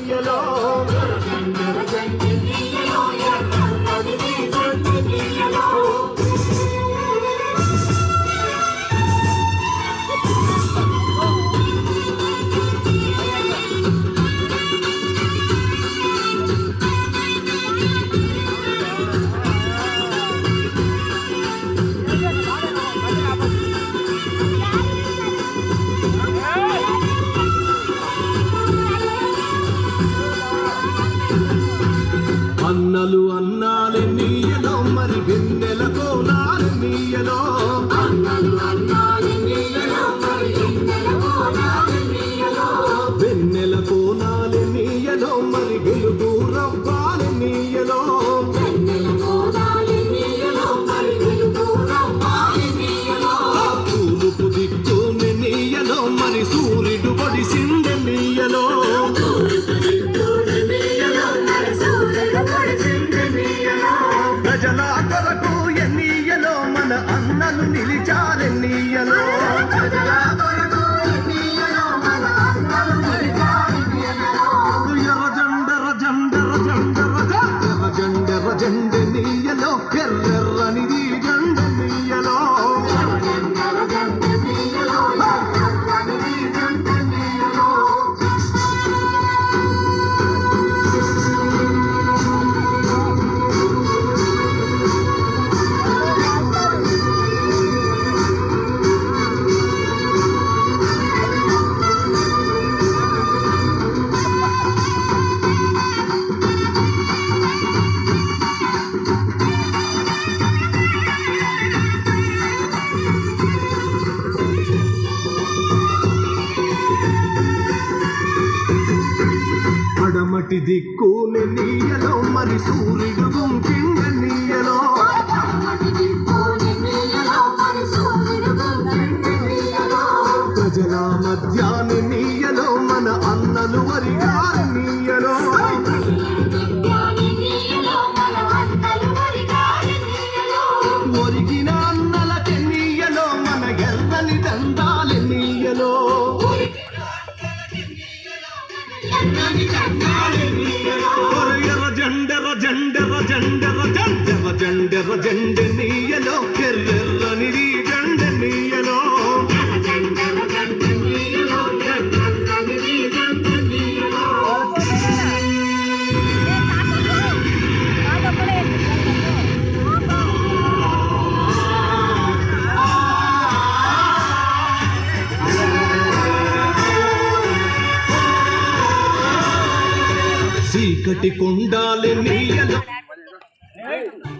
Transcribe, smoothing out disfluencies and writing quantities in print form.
నీయలో అన్నలు అన్నాలే నీయలో మరి వెన్నెల కోనాలే నీయలో వెన్నెల కోనాలే నీయలో మరి వెలుగు రవ్వాలే నీయలో తూర్పు దిక్కునే నీయలో మరి సూర్యుడు పొడిసిందే నీయలో ప్రజల కొరకు ఎన్నీయలో మన అన్నలు నిలిచారెన్నీయలో జండ నీయలో ఎర్రెర్రనిది జండ నీయలో పడమటి దిక్కుని నీయలో మరి సూర్యుడు గుంకింద నీయలో ప్రజల మధ్యాన్ని నీయలో మన అన్నలు వరిగారు నీయలో ఒరిగిన అన్నలకి నీయలో మన ఎర్రని దండాలి నీయలో జండ నీయలో ఎర్రెర్రనిది జండ నీయలో చీకటి కొండాలి నీయలో